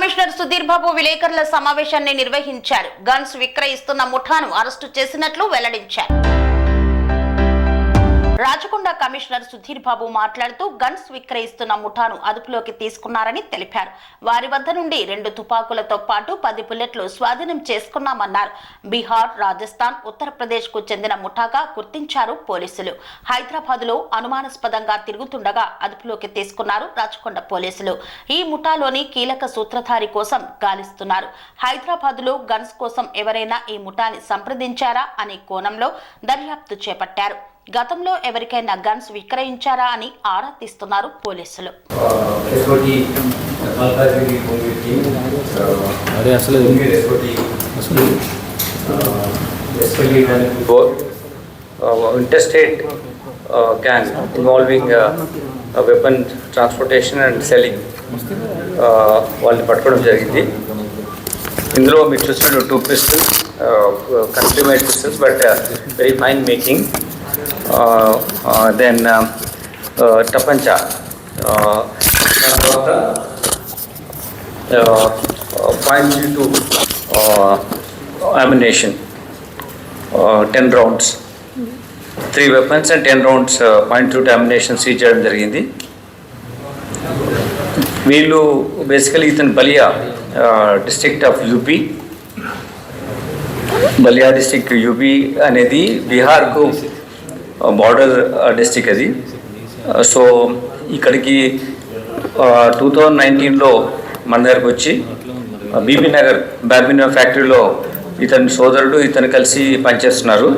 Commissioner Sudheer Babu విలేకరుల సమావేశాన్ని నిర్వహించారు. గన్స్ విక్రయిస్తున్న ముఠాను అరెస్టు చేసినట్లు వెల్లడించారు. రాచకొండ కమిషనర్ సుధీర్ బాబు మాట్లాడుతూ గన్స్ విక్రయిస్తున్న ముఠాను అదుపులోకి తీసుకున్నారని తెలిపారు. వారి వద్ద నుండి 2 తుపాకులతో పాటు 10 బుల్లెట్లు స్వాధీనం చేసుకున్నామన్నారు. బీహార్, రాజస్థాన్, ఉత్తరప్రదేశ్ కు చెందిన ముఠాగా గుర్తించారు పోలీసులు. హైదరాబాద్ లో అనుమానాస్పదంగా తిరుగుతుండగా అదుపులోకి తీసుకున్నారు రాచకొండ పోలీసులు. ఈ ముఠాలోని కీలక సూత్రధారి కోసం గాలిస్తున్నారు. హైదరాబాద్ లో గన్స్ కోసం ఎవరైనా ఈ ముఠాని సంప్రదించారా అనే కోణంలో దర్యాప్తు చేపట్టారు. గతంలో ఎవరికైనా గన్స్ విక్రయించారా అని ఆరా తీస్తున్నారు పోలీసులు. Interstate gang involving weapon transportation and selling వాళ్ళని పట్టుకోవడం జరిగింది. ఇందులో మీరు చూసిన 2 pistols, country made pistols, but very fine making. Then tapancha, .32 ammunition, 10 rounds, 3 weapons and 10 rounds .22 ammunition seize చేయడం జరిగింది. వీళ్ళు బేసికలీ ఇతను Ballia district of UP, Ballia district UP అనేది బీహార్కు బార్డర్ డిస్ట్రిక్ట్ అది. సో ఇక్కడికి 2019లో మన దగ్గరకు వచ్చి బీబీ నగర్ బ్యాబినో ఫ్యాక్టరీలో ఇతని సోదరుడు ఇతను కలిసి పనిచేస్తున్నారు.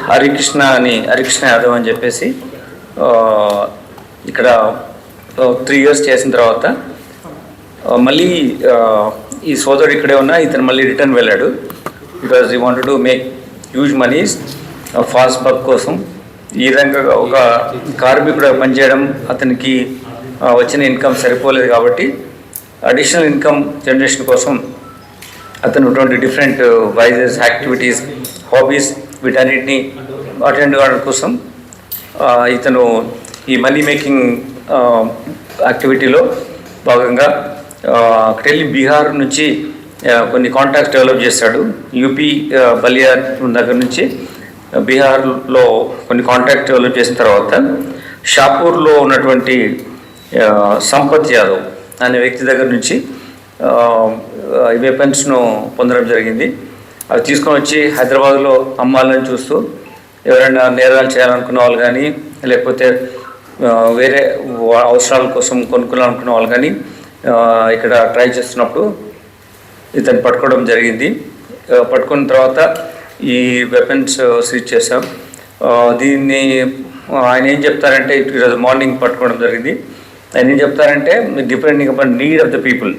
హరికృష్ణ యాదవ్ అని చెప్పేసి ఇక్కడ 3 years చేసిన తర్వాత మళ్ళీ ఈ సోదరుడు ఇక్కడే ఉన్నా ఇతను మళ్ళీ రిటర్న్ వెళ్ళాడు. Because he wanted to make huge moneys fast buck కోసం. ఈ విధంగా ఒక కార్మికుడు పనిచేయడం అతనికి వచ్చిన ఇన్కమ్ సరిపోలేదు కాబట్టి అడిషనల్ ఇన్కమ్ జనరేషన్ కోసం అతను డిఫరెంట్ వైజెస్, యాక్టివిటీస్, హాబీస్ వీటన్నిటిని అటెండ్ కావడం కోసం ఇతను ఈ మనీ మేకింగ్ యాక్టివిటీలో భాగంగా అక్కడికి వెళ్ళి బీహార్ నుంచి కొన్ని కాంటాక్ట్స్ డెవలప్ చేశాడు. యూపీ బలియా దగ్గర నుంచి బీహార్లో కొన్ని కాంటాక్ట్ డెవలప్ చేసిన తర్వాత షాపూర్లో ఉన్నటువంటి సంపత్ యాదవ్ అనే వ్యక్తి దగ్గర నుంచి ఈ వెపన్స్ను పొందడం జరిగింది. అవి తీసుకొని వచ్చి హైదరాబాద్లో అమ్మాలని చూస్తూ ఎవరైనా నేరాలు చేయాలనుకున్న వాళ్ళు కానీ లేకపోతే వేరే అవసరాల కోసం కొనుక్కోవాలనుకున్న వాళ్ళు కానీ ఇక్కడ ట్రై చేస్తున్నప్పుడు ఇతను పట్టుకోవడం జరిగింది. పట్టుకున్న తర్వాత ఈ వెపన్స్ సీజ్ చేసాం. దీన్ని ఆయన ఏం చెప్తారంటే ఈరోజు మార్నింగ్ పట్టుకోవడం జరిగింది. ఆయన ఏం చెప్తారంటే depending upon need of the people,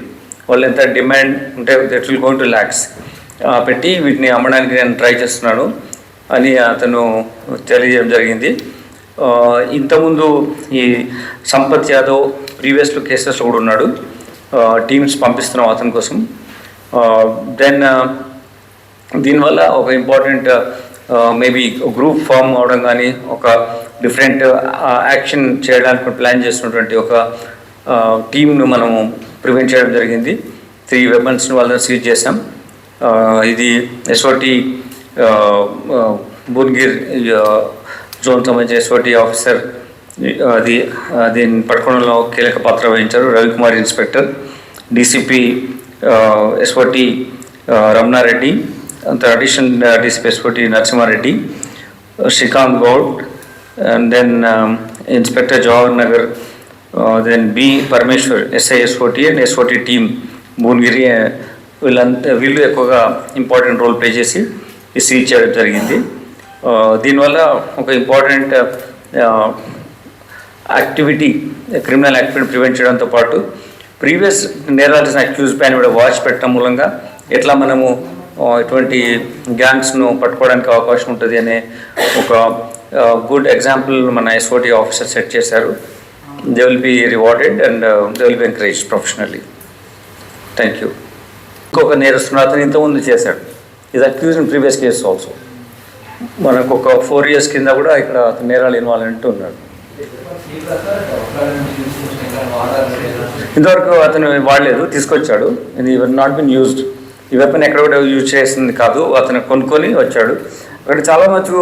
వాళ్ళు ఎంత డిమాండ్ ఉంటే that will going to lakhs పెట్టి వీటిని అమ్మడానికి నేను ట్రై చేస్తున్నాను అని అతను తెలియజేయడం జరిగింది. ఇంతకుముందు ఈ సంపత్ యాదవ్ ప్రీవియస్లో కేసెస్లో కూడా ఉన్నాడు. టీమ్స్ పంపిస్తున్నాం అతని కోసం. దెన్ దీనివల్ల ఒక ఇంపార్టెంట్ మేబీ గ్రూప్ ఫామ్ అవడం కానీ ఒక డిఫరెంట్ యాక్షన్ చేయడానికి ప్లాన్ చేస్తున్నటువంటి ఒక టీమ్ను మనము ప్రివెంట్ చేయడం జరిగింది. 3 వెపన్స్ని వాళ్ళని సీజ్ చేసాం. ఇది ఎస్ఓటి భువనగిర్ జోన్ సంబంధించిన ఎస్ఓటి ఆఫీసర్ దీన్ని పట్టుకోవడంలో కీలక పాత్ర వహించారు. Ravikumar inspector, DCP SOT Ramanareddy, additional DCP SOT Narasimhareddy, Srikanth Goud, and then inspector Jawahar Nagar, then B Parameshwar SI SOT and SOT team Bhuvanagiri. వీళ్ళు ఎక్కువగా ఇంపార్టెంట్ రోల్ ప్లే చేసి సీజ్ చేయడం జరిగింది. దీనివల్ల ఒక important activity, criminal activity prevent చేయడంతో పాటు ప్రీవియస్ నేరాలు చేసిన అక్యూజ్ పైన కూడా వాచ్ పెట్టడం మూలంగా ఎట్లా మనము ఇటువంటి గ్యాంగ్స్ను పట్టుకోవడానికి అవకాశం ఉంటుంది అనే ఒక గుడ్ ఎగ్జాంపుల్ మన ఎస్ఓటి ఆఫీసర్ సెట్ చేశారు. They will be rewarded and they will be encourage professionally. Thank you. ఇంకొక నేరస్తుడు అతను ఇంతకుముందు చేశాడు. ఇది accuse in previous case also. మనకు ఒక 4 years కింద కూడా ఇక్కడ అతను నేరాలు ఇన్వాల్వ్ అంటూ ఉన్నాడు. ఇంతవరకు అతను వాడలేదు, తీసుకొచ్చాడు. ఇది నాట్ బిన్ యూజ్డ్. ఈ వెపన్ ఎక్కడ కూడా యూజ్ చేసింది కాదు, అతను కొనుక్కొని వచ్చాడు. అక్కడ చాలా మటుకు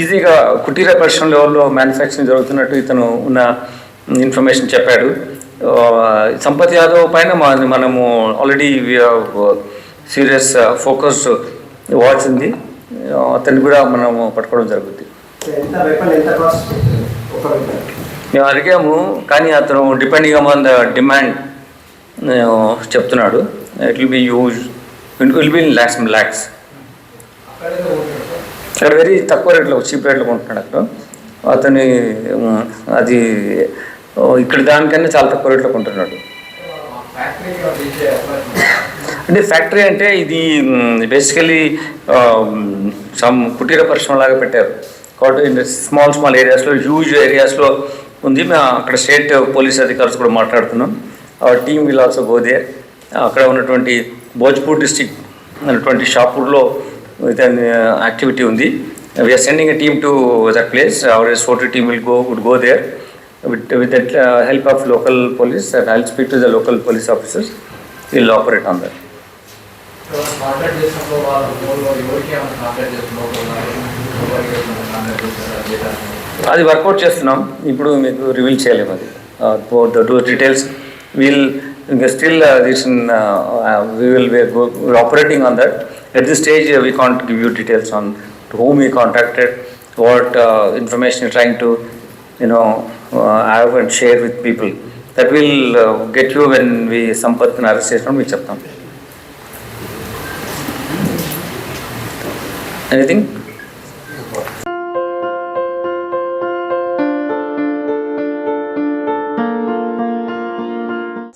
ఈజీగా కుటీర పరిశ్రమ లెవెల్లో మ్యానుఫ్యాక్చరింగ్ జరుగుతున్నట్టు ఇతను ఉన్న ఇన్ఫర్మేషన్ చెప్పాడు. సంపత్ యాదవ్ పైన మనము ఆల్రెడీ సీరియస్ ఫోకస్డ్ వాచ్ ఉంది, అతన్ని కూడా మనము పట్టుకోవడం జరుగుతుంది. మేము అడిగాము కానీ అతను డిపెండింగ్ ఆన్ ద డిమాండ్ చెప్తున్నాడు. It will be in lakhs. అక్కడ వెరీ తక్కువ రేట్లో, చీప్ రేట్లో కొంటున్నాడు అక్కడ. అతని అది ఇక్కడ దానికన్నా చాలా తక్కువ రేట్లో కొంటున్నాడు. అంటే ఫ్యాక్టరీ అంటే ఇది బేసికలీ సమ్ కుటీర పరిశ్రమ లాగా పెట్టారు కాబట్టి స్మాల్ ఏరియాస్లో, హ్యూజ్ ఏరియాస్లో ఉంది. మేము అక్కడ స్టేట్ పోలీస్ అధికారులు కూడా మాట్లాడుతున్నాం. Team will also go there. అక్కడ ఉన్నటువంటి భోజ్పూర్ డిస్టిక్ అన్నటువంటి షాపూర్లో ఇతని యాక్టివిటీ ఉంది. We're sending a team to that place. Our SOT team would go there with the help of local police, and I'll speak to the local police officers. We'll operate on that. అది work out చేస్తున్నాం, ఇప్పుడు మీకు reveal చేయలేము. అది those details we'll still we will be operating on that. At this stage we can't give you details on to whom we contacted, what information you're trying to have and share with people. That will get you when we Sampath arrest చేసినప్పుడు మీకు చెప్తాం. Anything?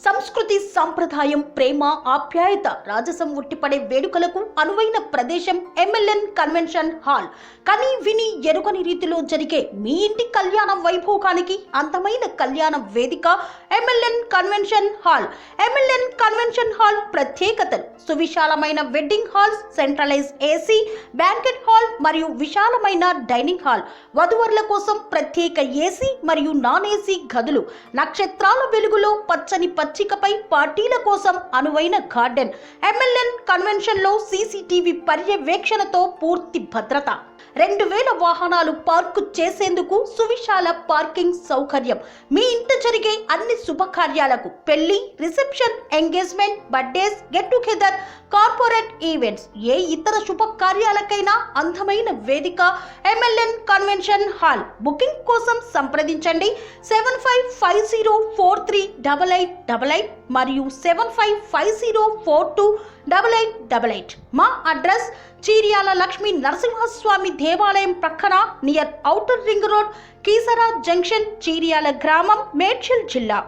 సంస్కృతి, సాంప్రదాయం, ప్రేమ, ఆప్యాయత, రాజసం ఉట్టిపడే వేడుకలకు అనువైన ప్రదేశం MLN కన్వెన్షన్ హాల్. కని విని ఎరుగని రీతిలో జరిగే మీ ఇంటి కళ్యాణ వైభోగానికి అందమైన కళ్యాణ వేదిక MLN convention hall. MLN convention hall ప్రత్యేకతలు: సువిశాలమైన wedding halls, centralise AC banquet hall మరియు విశాలమైన డైనింగ్ హాల్, వధువరుల కోసం ప్రత్యేక AC మరియు నాన్ AC గదులు, నక్షత్రాల వెలుగులో పచ్చని పచ్చికపై పార్టీల కోసం అనువైన గార్డెన్. MLN కన్వెన్షన్ లో CCTV పర్యవేక్షణతో పూర్తి భద్రత. 2000 వాహనాలు పార్కు చేసేందుకు సువిశాల పార్కింగ్ సౌకర్యం. మీ ఇంట జరిగే అన్ని శుభకార్యాలకు, పెళ్లి, reception, engagement, birthdays, get together, corporate events, ఏ ఇతర శుభకార్యాలకైనా అందమైన వేదిక MLN కన్వెన్షన్ హాల్. బుకింగ్ కోసం సంప్రదించండి 7550438888 మరియు 7550428888. మా అడ్రస్ చీర్యాల లక్ష్మీ నరసింహస్వామి దేవాలయం ప్రక్కన, near outer ring road, Keesara junction, Cheeryal గ్రామం, మేడ్చల్ జిల్లా.